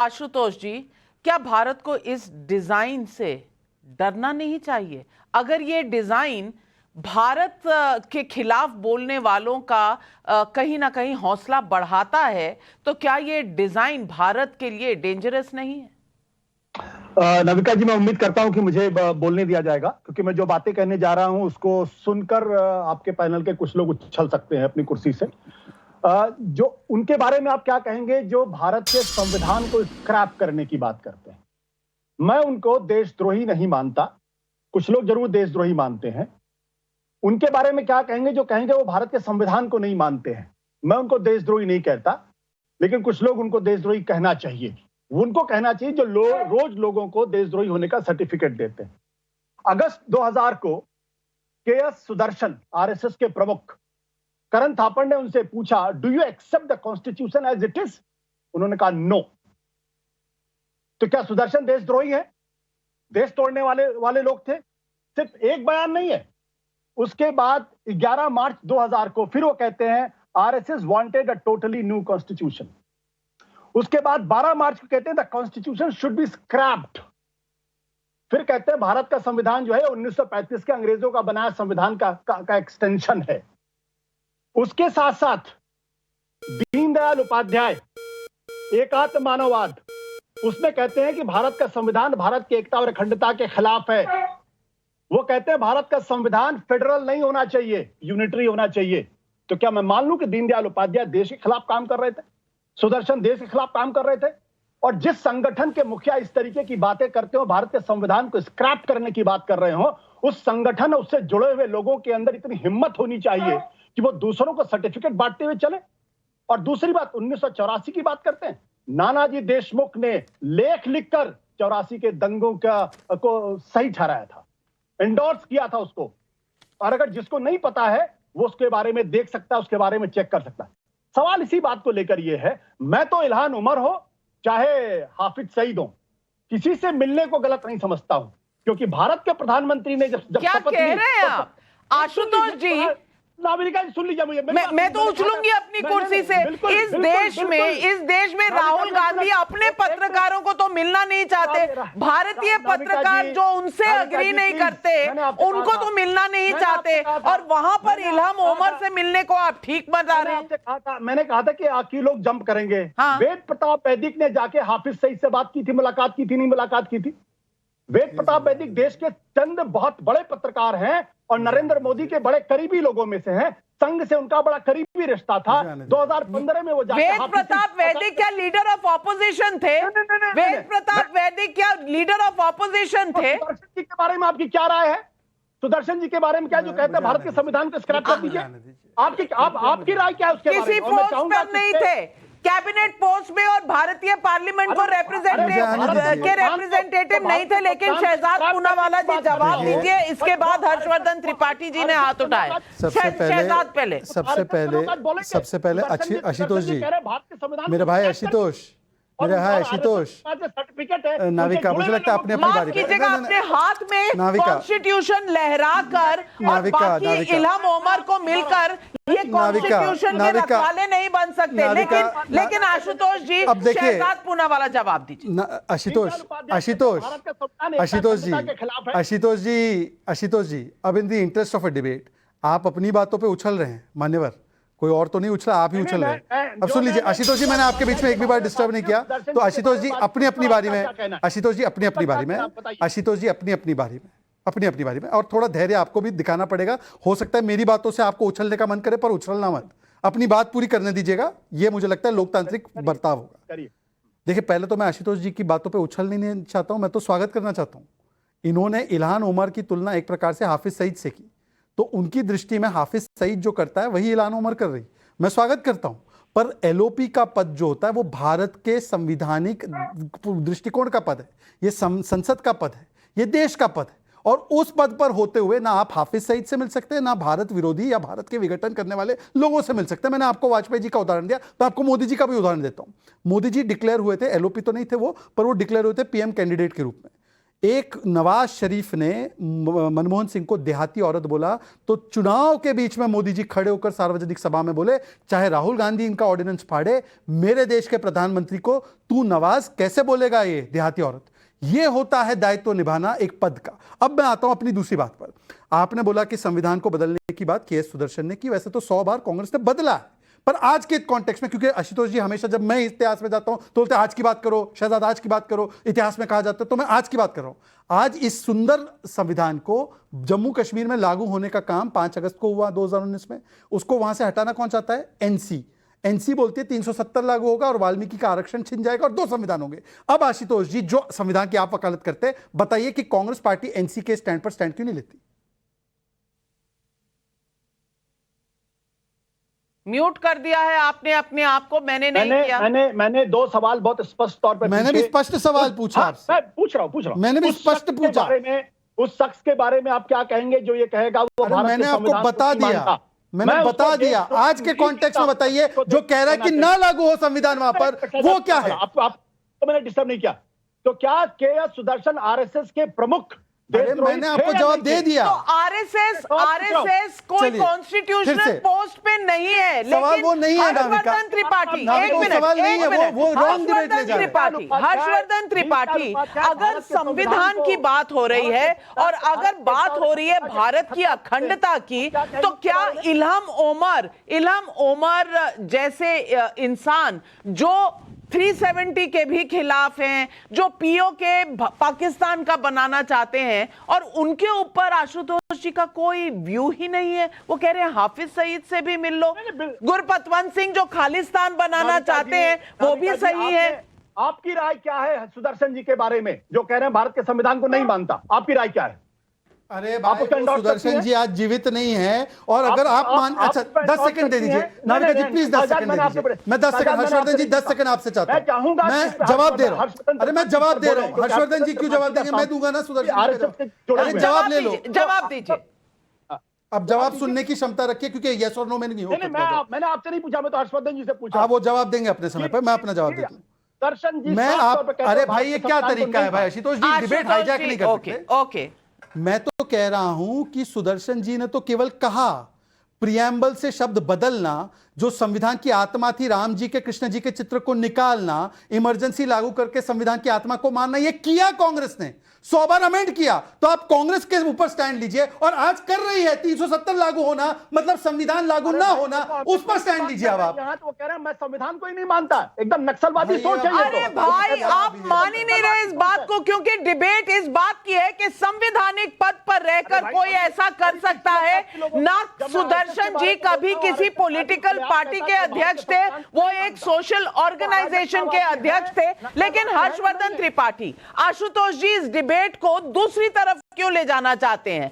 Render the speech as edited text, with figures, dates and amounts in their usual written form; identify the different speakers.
Speaker 1: आशुतोष जी, क्या भारत को इस डिजाइन से डरना नहीं चाहिए? अगर ये डिजाइन भारत के खिलाफ बोलने वालों का कहीं ना कहीं हौसला बढ़ाता है, तो क्या ये डिजाइन भारत के लिए डेंजरस नहीं है?
Speaker 2: नविका जी, मैं उम्मीद करता हूं कि मुझे बोलने दिया जाएगा, क्योंकि मैं जो बातें कहने जा रहा हूं उसको सुनकर आपके पैनल के कुछ लोग उछल सकते हैं अपनी कुर्सी से। जो उनके बारे में आप क्या कहेंगे जो भारत के संविधान को स्क्रैप करने की बात करते हैं? मैं उनको देशद्रोही नहीं मानता, कुछ लोग जरूर देशद्रोही मानते हैं। उनके बारे में क्या कहेंगे जो कहेंगे वो भारत के संविधान को नहीं मानते हैं? मैं उनको देशद्रोही नहीं कहता, लेकिन कुछ लोग उनको देशद्रोही कहना चाहिए। उनको कहना चाहिए जो रोज लोगों को देशद्रोही होने का सर्टिफिकेट देते हैं। अगस्त 2000 को के.एस. सुदर्शन, आरएसएस के प्रमुख, करण थापड़ ने उनसे पूछा, do you accept the constitution as it is? उन्होंने कहा नो। तो क्या सुदर्शन देशद्रोही है? देश तोड़ने वाले लोग थे? सिर्फ एक बयान नहीं है। उसके बाद 11 मार्च 2000 को फिर वो कहते हैं RSS wanted a totally new constitution. उसके बाद 12 मार्च को कहते हैं the constitution should be scraped. फिर कहते हैं भारत का संविधान जो है 1935 के अंग्रेजों का बनाया संविधान का एक्सटेंशन है। उसके साथ साथ दीनदयाल उपाध्याय, एकात्म मानववाद, उसमें कहते हैं कि भारत का संविधान भारत की एकता और अखंडता के खिलाफ है। वो कहते हैं भारत का संविधान फेडरल नहीं होना चाहिए, यूनिटरी होना चाहिए। तो क्या मैं मान लूं कि दीनदयाल उपाध्याय देश के खिलाफ काम कर रहे थे? सुदर्शन देश के खिलाफ काम कर रहे थे? और जिस संगठन के मुखिया इस तरीके की बातें करते हो, भारत के संविधान को स्क्रैप करने की बात कर रहे हो, उस संगठन उससे जुड़े हुए लोगों के अंदर इतनी हिम्मत होनी चाहिए कि वो दूसरों को सर्टिफिकेट बांटते हुए चले। और दूसरी बात, 1984 की बात करते हैं, नानाजी देशमुख ने लेख लिखकर 84 के दंगों को सही ठहराया था, एंडोर्स किया था उसको। और अगर जिसको नहीं पता है वो उसके बारे में देख सकता है, उसके बारे में चेक कर सकता है। सवाल इसी बात को लेकर ये है, मैं तो इल्हान उमर हो चाहे हाफिज सईद हो, किसी से मिलने को गलत नहीं समझता हूं, क्योंकि भारत के प्रधानमंत्री ने जब
Speaker 1: क्या कह रहे हैं आप आशुतोष जी?
Speaker 2: नागरिका सुन लीजिए मुझे,
Speaker 1: मैं तो उछलूंगी अपनी कुर्सी से। इस देश में राहुल गांधी अपने पत्रकारों को तो मिलना नहीं चाहते, भारतीय पत्रकार जो उनसे अग्री नहीं करते उनको तो मिलना नहीं चाहते, और वहां पर इल्हाम उमर से मिलने को आप ठीक बता रहे हैं।
Speaker 2: मैंने कहा था कि आखिर लोग जंप करेंगे। वेद प्रताप वैदिक ने जाके हाफिज सईद से बात की थी, मुलाकात की थी, नहीं मुलाकात की थी? वेद प्रताप वैदिक देश के चंद बहुत बड़े पत्रकार हैं और नरेंद्र मोदी के बड़े करीबी लोगों में से हैं। संघ से उनका बड़ा करीबी रिश्ता था। 2015 में वो
Speaker 1: वेद प्रताप वैदिक क्या लीडर ऑफ ऑपोजिशन थे? वेद प्रताप वैदिक क्या लीडर ऑफ ऑपोजिशन थे?
Speaker 2: सुदर्शन जी के बारे में आपकी क्या राय है? सुदर्शन जी के बारे में क्या जो कहते हैं भारत के संविधान को स्क्रैप कर दीजिए, आपकी राय क्या है उसके बारे में?
Speaker 1: किसी पोस्ट पर नहीं थे, कैबिनेट पोस्ट में, और भारतीय पार्लियामेंट को रिप्रेजेंटेटिव नहीं थे। लेकिन शहजाद पूनावाला जी जवाब दीजिए, इसके बाद हर्षवर्धन त्रिपाठी जी ने हाथ उठाया।
Speaker 3: सबसे पहले आशुतोष जी, मेरे भाई आशुतोष,
Speaker 2: सर्टिफिकेट है
Speaker 3: नाविका, मुझे लगता है अपने अपनी बारी पे
Speaker 1: अपने हाथ में कॉन्स्टिट्यूशन लहराकर और बाकी इल्हाम उमर को मिलकर ये कॉन्स्टिट्यूशन के रखवाले नहीं बन सकते। लेकिन आशुतोष जी,
Speaker 3: अब देखिए,
Speaker 1: शहजाद पूनावाला जवाब दीजिए।
Speaker 3: आशुतोष जी, अब in the interest of a debate आप अपनी बातों पे उछल रहे हैं, मान्यवर, कोई और तो नहीं उछला, आप ही उछल रहे हैं। अब सुन लीजिए आशुतोष जी, मैंने आपके बीच में एक भी बार डिस्टर्ब नहीं किया। तो आशुतोष जी अपनी अपनी बारी में, आशुतोष जी अपनी अपनी बारी में, आशुतोष जी अपनी अपनी बारी में, और थोड़ा धैर्य आपको भी दिखाना पड़ेगा। हो सकता है मेरी बातों से आपको उछलने का मन करे, पर उछलना मत, अपनी बात पूरी करने दीजिएगा। ये मुझे लगता है लोकतांत्रिक बर्ताव होगा। देखिए, पहले तो मैं आशुतोष जी की बातों पर उछलने नहीं चाहता हूं, मैं तो स्वागत करना चाहता हूं। इन्होंने इल्हान उमर की तुलना एक प्रकार से हाफिज सईद से की, तो उनकी दृष्टि में हाफिज सईद जो करता है वही इल्हान उमर कर रही, मैं स्वागत करता हूं। पर एलओपी का पद जो होता है वो भारत के संविधानिक दृष्टिकोण का पद है, ये संसद का पद है, ये देश का पद है, और उस पद पर होते हुए ना आप हाफिज सईद से मिल सकते हैं, ना भारत विरोधी या भारत के विघटन करने वाले लोगों से मिल सकते हैं। मैंने आपको वाजपेयी जी का उदाहरण दिया, तो आपको मोदी जी का भी उदाहरण देता हूं। मोदी जी डिक्लेयर हुए थे, एलओपी तो नहीं थे वो, पर वो डिक्लेयर हुए थे पीएम कैंडिडेट के रूप में। एक नवाज शरीफ ने मनमोहन सिंह को देहाती औरत बोला, तो चुनाव के बीच में मोदी जी खड़े होकर सार्वजनिक सभा में बोले, चाहे राहुल गांधी इनका ऑर्डिनेंस फाड़े, मेरे देश के प्रधानमंत्री को तू नवाज कैसे बोलेगा ये देहाती औरत। ये होता है दायित्व निभाना एक पद का। अब मैं आता हूं अपनी दूसरी बात पर। आपने बोला कि संविधान को बदलने की बात के.एस. सुदर्शन ने की, वैसे तो 100 बार कांग्रेस ने बदला है, पर आज के कॉन्टेक्स्ट में, क्योंकि आशुतोष जी हमेशा जब मैं इतिहास में जाता हूं तो बोलते हैं आज की बात करो, शहजाद आज की बात करो, इतिहास में कहा जाता है, तो मैं आज की बात कर रहा हूं। आज इस सुंदर संविधान को जम्मू कश्मीर में लागू होने का काम 5 अगस्त को हुआ 2019 में। उसको वहां से हटाना कौन चाहता है? एनसी बोलती है 370 लागू होगा और वाल्मीकि का आरक्षण छिन जाएगा और 2 संविधान होंगे। अब आशुतोष जी, जो संविधान की आप वकालत करते हैं, बताइए कि कांग्रेस पार्टी एनसी के स्टैंड पर स्टैंड क्यों नहीं लेती?
Speaker 1: म्यूट कर दिया है आपने अपने आप को, मैंने नहीं किया।
Speaker 2: मैंने 2 सवाल बहुत स्पष्ट तौर पर
Speaker 3: मैंने भी स्पष्ट सवाल पूछा आपसे।
Speaker 2: मैं पूछ रहा हूं
Speaker 3: मैंने भी स्पष्ट पूछा।
Speaker 2: उस शख्स के बारे में आप क्या कहेंगे जो ये कहेगा वो भारत
Speaker 3: मैंने
Speaker 2: के
Speaker 3: आपको
Speaker 2: संविधान
Speaker 3: बता
Speaker 2: को नहीं
Speaker 3: दिया,
Speaker 2: मानता?
Speaker 3: मैंने बता दिया। आज के कॉन्टेक्स्ट में बताइए, जो कह रहा है कि ना लागू हो संविधान वहां पर, वो क्या है?
Speaker 2: तो मैंने डिस्टर्ब नहीं किया। तो क्या के.एस. सुदर्शन आरएसएस के प्रमुख?
Speaker 3: अरे मैंने आपको जवाब दे दिया।
Speaker 1: तो आरएसएस कोई कॉन्स्टिट्यूशनल पोस्ट पे नहीं है,
Speaker 3: सवाल वो नहीं है नाविका।
Speaker 1: हर्षवर्धन त्रिपाठी,
Speaker 3: एक मिनट, सवाल नहीं है, वो रॉन्ग डिबेट ले जा रहे हैं।
Speaker 1: हर्षवर्धन त्रिपाठी, अगर संविधान की बात हो रही है और अगर बात हो रही है भारत की अखंडता की, तो क्या इल्हम ओमर जैसे इंसान जो 370 के भी खिलाफ हैं, जो पीओके पाकिस्तान का बनाना चाहते हैं, और उनके ऊपर आशुतोष जी का कोई व्यू ही नहीं है? वो कह रहे हैं हाफिज सईद से भी मिल लो, गुरपतवंत सिंह जो खालिस्तान बनाना चाहते हैं वो भी सही है।
Speaker 2: आपकी राय क्या है सुदर्शन जी के बारे में, जो कह रहे हैं भारत के संविधान को नहीं मानता? आपकी राय क्या है?
Speaker 3: अरे भाई, सुदर्शन जी आज जीवित नहीं है, और अगर आप मान, अच्छा 10 सेकंड दे दीजिए नाविका जी, प्लीज 10 सेकंड दे दीजिए। मैं 10 सेकंड, हर्षवर्धन जी 10 सेकंड आपसे चाहता हूं, मैं जवाब दे रहा हूं। अरे मैं जवाब दे रहा हूं, हर्षवर्धन जी क्यों जवाब देंगे? मैं दूंगा ना सुदर्शन जी। अरे जवाब ले लो,
Speaker 1: जवाब दीजिए।
Speaker 3: अब जवाब सुनने की क्षमता रखिए, क्योंकि यस और नो में नहीं हो सकता।
Speaker 2: मैंने आपसे नहीं पूछा, मैं तो हर्षवर्धन जी से पूछा।
Speaker 3: आप वो जवाब देंगे अपने समय पर, मैं अपना जवाब देता हूं।
Speaker 2: दर्शन जी,
Speaker 3: मैं आप, अरे भाई ये क्या तरीका है भाई आशुतोष जी, डिबेट हाईजैक नहीं कर सकते।
Speaker 1: ओके,
Speaker 3: मैं तो कह रहा हूं कि सुदर्शन जी ने तो केवल कहा, प्रियम्बल से शब्द बदलना, जो संविधान की आत्मा थी, राम जी के कृष्ण जी के चित्र को निकालना, इमरजेंसी लागू करके संविधान की आत्मा को मानना, यह किया कांग्रेस ने, 100 बार अमेंड किया। तो आप कांग्रेस के ऊपर स्टैंड लीजिए, और आज कर रही है 370 लागू होना मतलब संविधान लागू ना होना, उस पर स्टैंड लीजिए। अब आप
Speaker 2: यहाँ तो कह रहे हैं मैं संविधान को ही नहीं मानता, एकदम नक्सलवादी सोच है।
Speaker 1: अरे भाई, आप मान ही नहीं रहे इस बात को, क्योंकि डिबेट इस बात की है कि संवैधानिक पद पर रहकर कोई ऐसा कर सकता है ना। सुदर्शन जी कभी किसी पॉलिटिकल पार्टी के अध्यक्ष थे, वो एक सोशल ऑर्गेनाइजेशन के अध्यक्ष थे, लेकिन हर्षवर्धन त्रिपाठी, आशुतोष जी इस डिबेट को दूसरी तरफ क्यों ले जाना चाहते हैं?